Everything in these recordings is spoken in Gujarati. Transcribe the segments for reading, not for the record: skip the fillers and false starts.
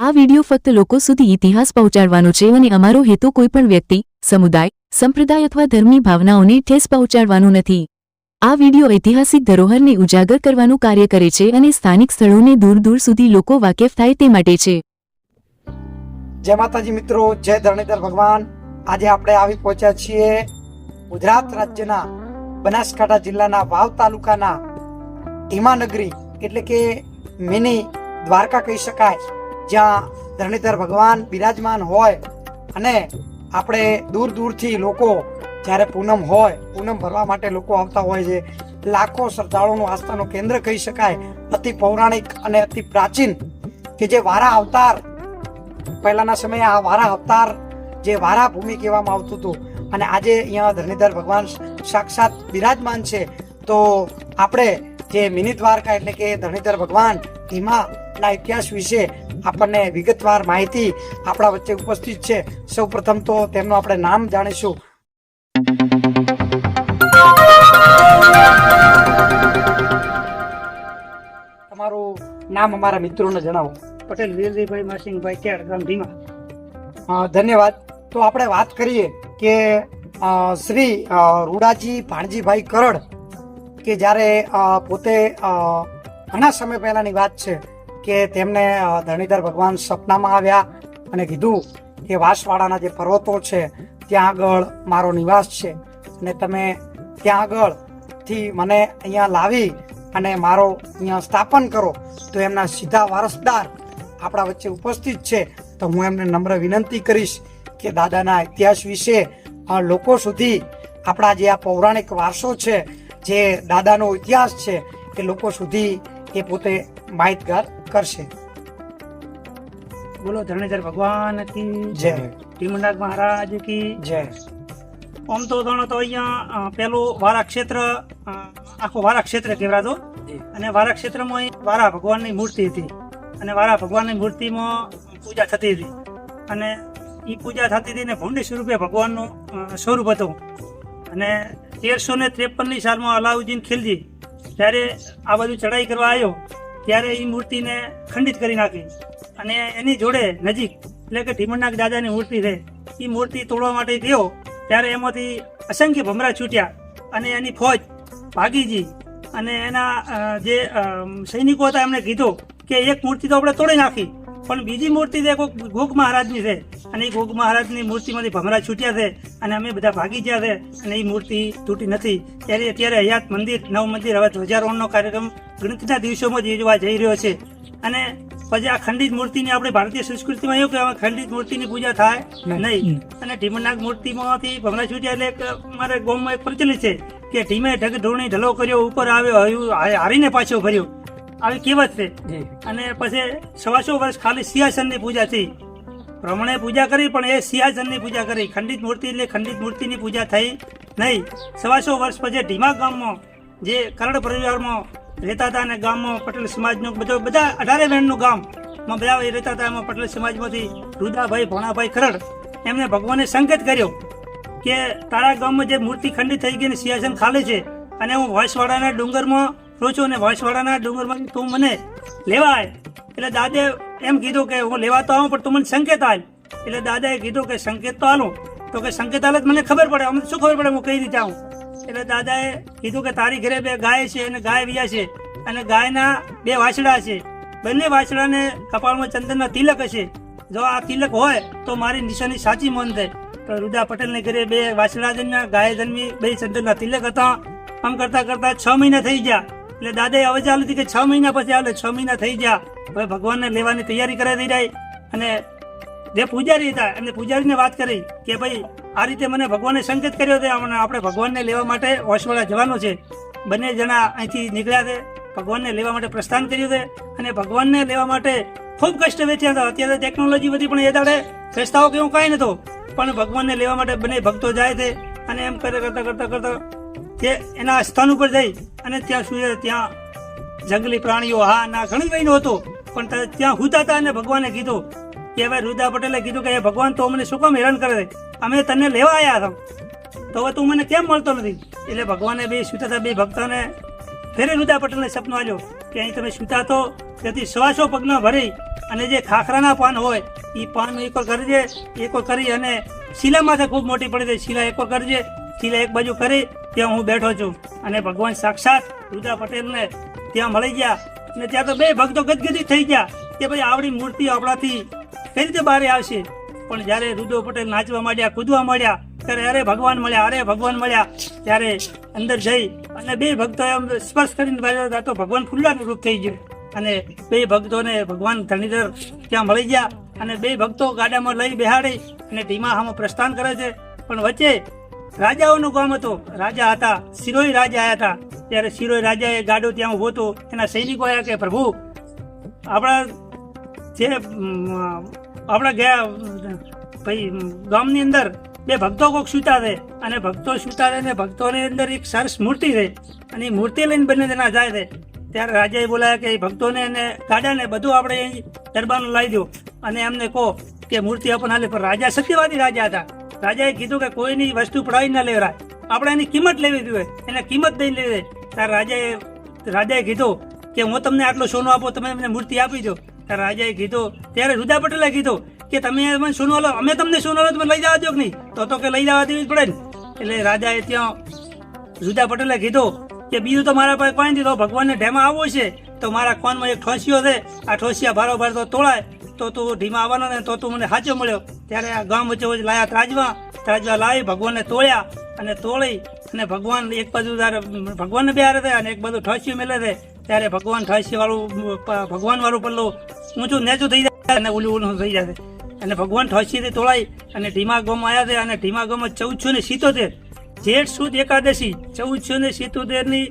આ વિડિયો ફક્ત લોકો સુધી ઇતિહાસ પહોંચાડવાનો છે અને અમારો હેતુ કોઈપણ વ્યક્તિ, સમુદાય, સંપ્રદાય અથવા ધર્મની ભાવનાઓને ઠેસ પહોંચાડવાનું નથી. આ વિડિયો ઐતિહાસિક ધરોહરને ઉજાગર કરવાનું કાર્ય કરે છે અને સ્થાનિક સ્થળોને દૂર દૂર સુધી લોકો વાકેફ થાય તે માટે છે. જય માતાજી મિત્રો, જય ધરણીધર ભગવાન. આજે આપણે આવી પહોંચ્યા છીએ ગુજરાત રાજ્યના બનાસકાંઠા જિલ્લાના વાવ તાલુકાના હિમાનગરી એટલે કે મિની દ્વારકા કહી શકાય, જ્યાં ધરણીધર ભગવાન બિરાજમાન હોય અને આપણે દૂર દૂરથી લોકો જ્યારે પૂનમ હોય, પૂનમ ભરવા માટે લોકો આવતા હોય છે. લાખો શ્રદ્ધાળુઓનું આસ્થાનું કેન્દ્ર કહી શકાય. અતિ પૌરાણિક અને અતિ પ્રાચીન કે જે વારા અવતાર, પહેલાના સમયે આ વારા અવતાર જે વારા ભૂમિ કહેવામાં આવતું હતું અને આજે અહીંયા ધરણીધર ભગવાન સાક્ષાત બિરાજમાન છે. તો આપણે જે મિની દ્વારકા એટલે કે ધરણીધર ભગવાન હિમાના ઇતિહાસ વિશે આપણને વિગતવાર માહિતી આપણા વચ્ચે ઉપસ્થિત છે. સૌ પ્રથમ તો તેમનું આપણે નામ જાણીશું. તમારું નામ અમારા મિત્રોને જણાવો. પટેલ વીરજીભાઈ માસિંગભાઈ કેળ, ગામ ધીમા. ધન્યવાદ. તો આપણે વાત કરીએ કે શ્રી રૂડાજી ભાણજીભાઈ કરડ કે જ્યારે પોતે ઘણા સમય પહેલાની વાત છે કે તેમને ધરણીધર ભગવાન સપનામાં આવ્યા અને કીધું કે વાંસવાડાના જે પર્વતો છે ત્યાં આગળ મારો નિવાસ છે અને તમે ત્યાં આગળથી મને અહીંયા લાવી અને મારો અહીંયા સ્થાપન કરો. તો એમના સીધા વારસદાર આપણા વચ્ચે ઉપસ્થિત છે. તો હું એમને નમ્ર વિનંતી કરીશ કે દાદાના ઇતિહાસ વિશે લોકો સુધી આપણા જે આ પૌરાણિક વારસો છે, જે દાદાનો ઇતિહાસ છે, એ લોકો સુધી એ પોતે માહિતગાર કરશે. બોલો ધરણીધર ભગવાન કી જય. ટીમનાગ મહારાજ કી જય. આમ તો ગણો તો અહીંયા પેલું વારા ક્ષેત્ર, આખો વારા ક્ષેત્ર કહેવાતો. અને વારા ક્ષેત્રમાં વારા ભગવાનની મૂર્તિ હતી અને વારા ભગવાનની મૂર્તિમાં પૂજા થતી હતી અને એ પૂજા થતી હતી ને ભૂંડી સ્વરૂપે ભગવાનનું સ્વરૂપ હતું. અને 1353ની સાલમાં અલાઉદ્દીન ખિલજી જ્યારે આ બધું ચડાઈ કરવા આવ્યો ત્યારે એ મૂર્તિને ખંડિત કરી નાખી અને એની જોડે નજીક એટલે કે ઢીમણનાગ દાદાની મૂર્તિ છે, એ મૂર્તિ તોડવા માટે ગયો ત્યારે એમાંથી અસંખ્ય ભમરા છૂટ્યા અને એની ફોજ ભાગીજી અને એના જે સૈનિકો હતા એમણે કીધું કે એક મૂર્તિ તો આપણે તોડી નાખી, પણ બીજી મૂર્તિ છે કોઈ ગોગ મહારાજની છે અને એ ગોગ મહારાજની મૂર્તિમાંથી ભમરા છૂટ્યા છે અને અમે બધા ભાગી ગયા છે અને એ મૂર્તિ તૂટી નથી. ત્યારે અત્યારે હયાત મંદિર, નવ મંદિર હવે ધ્વજારોહણનો કાર્યક્રમ ગણતરીના દિવસોમાં જ યોજવા જઈ રહ્યો છે. અને પછી આ ખંડિત મૂર્તિની આપણી ભારતીય સંસ્કૃતિમાં એવું કે ખંડિત મૂર્તિની પૂજા થાય નહીં. અને ઢીમનાગ મૂર્તિમાંથી ભમરા છૂટ્યા એટલે અમારે ગામમાં એક પ્રચલિત છે કે ઢીમે ઢગ ઢોણી ઢલો કર્યો, ઉપર આવ્યો હારીને પાછો ભર્યો, આવી કહેવત છે. અને પછી 125 વર્ષ ખાલી સિંહાસનની પૂજા થઈ. બ્રાહ્મણે પૂજા કરી પણ એ સિંહાસનની પૂજા કરી, ખંડિત મૂર્તિ એટલે ખંડિત મૂર્તિની પૂજા થઈ નહીં. 125 વર્ષ પછી ઢીમા ગામમાં જે કરડ પરિવારમાં રહેતા હતા અને ગામમાં પટેલ સમાજનું બધા 18 બહેનનું ગામમાં બધા રહેતા હતા. એમાં પટેલ સમાજમાંથી રૂદાભાઈ ભોણાભાઈ ખરડ એમને ભગવાને સંકેત કર્યો કે તારા ગામમાં જે મૂર્તિ ખંડિત થઈ ગઈ અને સિંહાસન ખાલી છે અને હું વાંસવાડાના ડુંગરમાં રહું છું અને વાંસવાડાના ડુંગરમાં તું મને લેવા આય. એટલે દાદે એમ કીધું કે હું લેવા તો આવું પણ તું મને સંકેત આલ. એટલે દાદાએ કીધું કે સંકેત તો આલું. તો કે સંકેત આલે મને ખબર પડે, અમને શું ખબર પડે હું કઈ રીતે આવું. એટલે દાદાએ કીધું કે તારી ઘરે 2 ગાય છે અને ગાય વ્યા છે અને ગાયના 2 વાછડા છે. બંને વાછડાને કપાળમાં ચંદનના તિલક હશે. જો આ તિલક હોય તો મારી નિશાની સાચી મન થાય. તો રૂદા પટેલને ઘરે 2 વાછડા જન્મ્યા, ગાય જન્મી, 2 ચંદનના તિલક હતા. આમ કરતા કરતા 6 મહિના થઈ ગયા. એટલે દાદાએ હવે ચાલુ હતી કે 6 મહિના પછી આવે, 6 મહિના થઈ ગયા. હવે ભગવાનને લેવાની તૈયારી કરાવી રહી અને જે પૂજારી હતા એમને પૂજારીને વાત કરી કે ભાઈ આ રીતે મને ભગવાને સંકેત કર્યો છે, આપણે ભગવાનને લેવા માટે વાંસવાડા જવાનું છે. બંને જણા અહીંથી નીકળ્યા છે, ભગવાનને લેવા માટે પ્રસ્થાન કર્યું છે અને ભગવાનને લેવા માટે ખૂબ કષ્ટ વેચ્યા હતા. અત્યારે ટેકનોલોજી બધી પણ એ દાડે રસ્તાઓ કેવું કાંઈ નતો, પણ ભગવાનને લેવા માટે બંને ભક્તો જાય છે અને એમ કરતા કરતા કરતા તે એના સ્થાન ઉપર જઈ અને ત્યાં જંગલી પ્રાણીઓ હા ના ઘણી બહેનો હતો પણ ત્યાં હુતા હતા અને ભગવાને કીધું કે હવે રૂદા પટેલે કીધું કે ભગવાન તો અમને શું કામ હેરાન કરે છે, અમે તને લેવા આવ્યા હતા તો હવે તું મને કેમ મળતો નથી. એટલે ભગવાને 2 સુતા હતા 2 ભક્તોને ફેરે રૂદા પટેલને સપનો આવ્યો કે અહીં તમે સુતા તો તેથી 125 પગના ભરી અને જે ખાખરાના પાન હોય એ પાન એકવાર કરજે, એકવાર કરી અને શિલા માથે ખૂબ મોટી પડી જાય, શિલા એકવાર કરજે, શિલા એક બાજુ કરી ત્યાં હું બેઠો છું. અને ભગવાન સાક્ષાત રુદ્રા પટેલને ત્યાં મળી ગયા અને ત્યાં તો બે ભક્તો ગદગદી થઈ ગયા કે ભાઈ આવડી મૂર્તિ આપણાથી કઈ રીતે બહાર આવશે. પણ જ્યારે રુદ્ર પટેલ નાચવા માંડ્યા, કૂદવા માંડ્યા, ત્યારે અરે ભગવાન મળ્યા, અરે ભગવાન મળ્યા, ત્યારે અંદર જઈ અને બે ભક્તો એમ સ્પર્શ કરીને બેઠા તો ભગવાન ફૂલડાનું રૂપ થઈ ગયું. અને બે ભક્તોને ભગવાન ધરણીધર ત્યાં મળી ગયા અને બે ભક્તો ગાડામાં લઈ બેહાડી અને ધીમાહામાં પ્રસ્થાન કરે છે. પણ વચ્ચે રાજાઓનું ગામ હતું, રાજા હતા, શિરોઈ રાજા આવ્યા હતા. ત્યારે શિરોઈ રાજાએ ગાડો ત્યાં ઉભો હતો. એના સૈનિકો આવ્યા કે પ્રભુ આપણા જે આપણા ગયા ભાઈ ગામની અંદર બે ભક્તો કોક સૂતા છે અને ભક્તો સૂતા છે ને ભક્તોની અંદર એક સરસ મૂર્તિ છે અને એ મૂર્તિ લઈને બંને જણા જાય છે. ત્યારે રાજાએ બોલાયા કે એ ભક્તોને અને ગાડાને બધું આપણે અહીં દરબારનું લાવી દો અને એમને કહો કે મૂર્તિ આપણને હાલે. પણ રાજા સત્યવાદી રાજા હતા. રાજાએ કીધું કે કોઈની વસ્તુ પડાવી ના લેવરાય, આપણે એની કિંમત લેવી જોઈએ, એને કિંમત દઈ લેવી. ત્યારે રાજાએ કીધું કે હું તમને આટલો સોનું આપું, તમે એમને મૂર્તિ આપી દો. ત્યારે રાજાએ કીધું, ત્યારે રુદ્રા પટેલે કીધું કે તમે મને સોનું આલો, અમે તમને સોનું આલો, તમે લઈ જવા દો કે નહીં? તો કે લઈ જવા દેવી જ પડે ને. એટલે રાજાએ ત્યાં રુદ્રા પટેલે કીધું કે બીજું તો મારા પાસે કોઈ નથી, તો ભગવાનને ઢેમાં આવવું છે તો મારા કોનમાં એક ઠોસિયો છે, આ ઠોસિયા ભારોભાર તો તોળાય તો તું ઢીમા આવવાનો ને તો તું મને સાચો મળ્યો. ત્યારે આ ગામ વચ્ચે વચ્ચે લાયા ત્રાજવા લાવી ભગવાનને તોળ્યા અને તોળી અને ભગવાન એક બાજુ ભગવાનને બેહારે છે અને એક બાજુ ઠોસિયું મેલે છે. ત્યારે ભગવાન ઠોસિયા વાળું ભગવાન વાળું પલ્લું ઊંચું નેચું થઈ જાય અને ઓલું થઈ જાય અને ભગવાન ઠોસિયાથી તોળાઈ અને ઢીમા ગામમાં આવ્યા છે. અને ઢીમા ગામમાં 1477 જેઠ સુદ એકાદશી 1477ની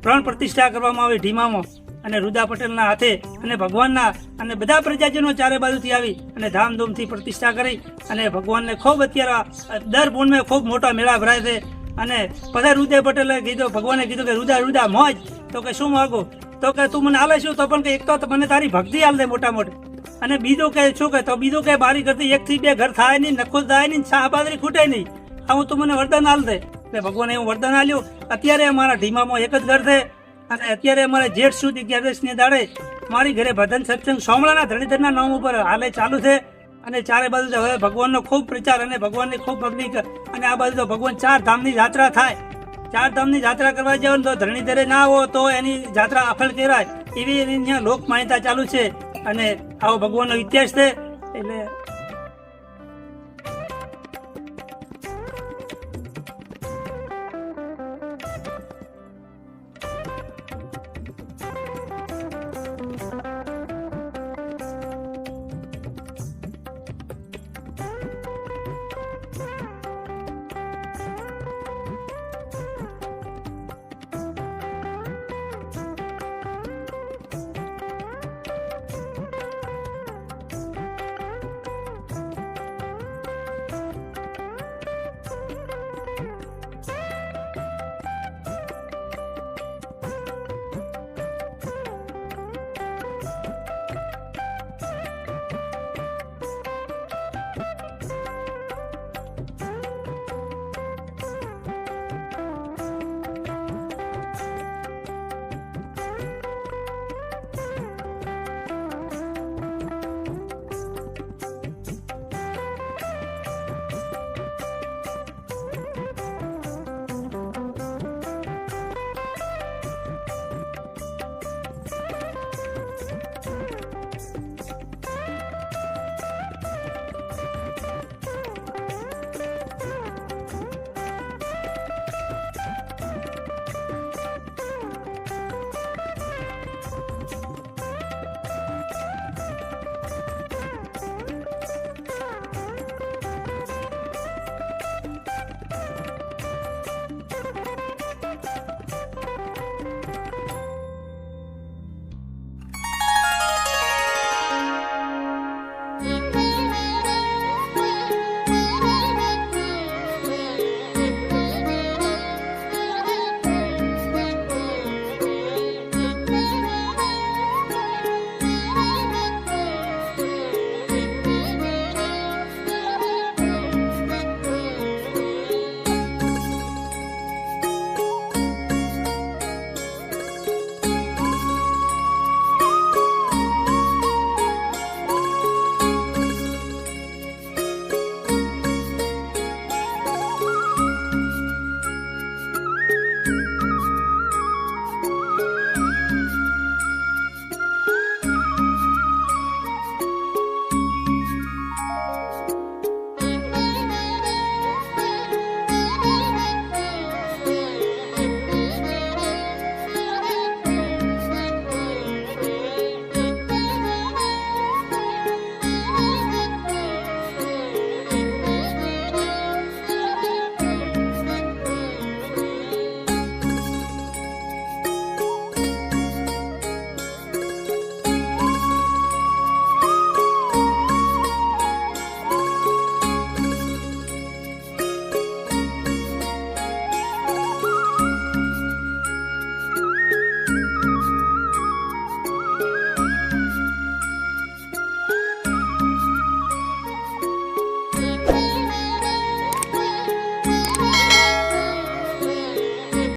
પ્રાણ પ્રતિષ્ઠા કરવામાં આવી ઢીમામાં અને રુદ્રા પટેલના હાથે અને ભગવાનના અને બધા પ્રજાજનો ચારે બાજુથી આવી અને ધામધૂમથી પ્રતિષ્ઠા કરી અને ભગવાનને ખૂબ અત્યારે દર પૂનમે ખૂબ મોટા મેળા ભરાય છે. અને બધા રુદ્ર પટેલે કીધું, ભગવાને કીધું કે રુદ્રા મોજ, તો કે શું માગો? તો કે તું મને હાલે શું? તો પણ કે એક તો મને તારી ભક્તિ હાલ દે મોટા મોટી, અને બીજું કે શું કે? તો બીજું કે બારી કરતી 1 થી 2 ઘર થાય નહીં, નખો થાય નહીં, શાહબાદરી ખૂટે નહીં, આવું તું મને વરદાન હાલ દે. એટલે ભગવાને એવું વરદાન આલ્યું. અત્યારે અમારા ઢીમામાં એક જ ઘર છે અને અત્યારે અમારે જેઠ સુદ 11 દાડે મારી ઘરે ભજન સત્સંગ સોમળાના ધરણીધરના નામ ઉપર હાલે ચાલુ છે. અને ચારે બાજુ હવે ભગવાનનો ખૂબ પ્રચાર અને ભગવાનની ખૂબ પબ્લિક અને આ બાજુ તો ભગવાન 4 ધામની યાત્રા થાય. 4 ધામની યાત્રા કરવા જાવ તો ધરણીધરે ના આવો તો એની યાત્રા અફળ કહેવાય, એવી એની લોક માન્યતા ચાલુ છે અને આવો ભગવાનનો ઇતિહાસ છે. એટલે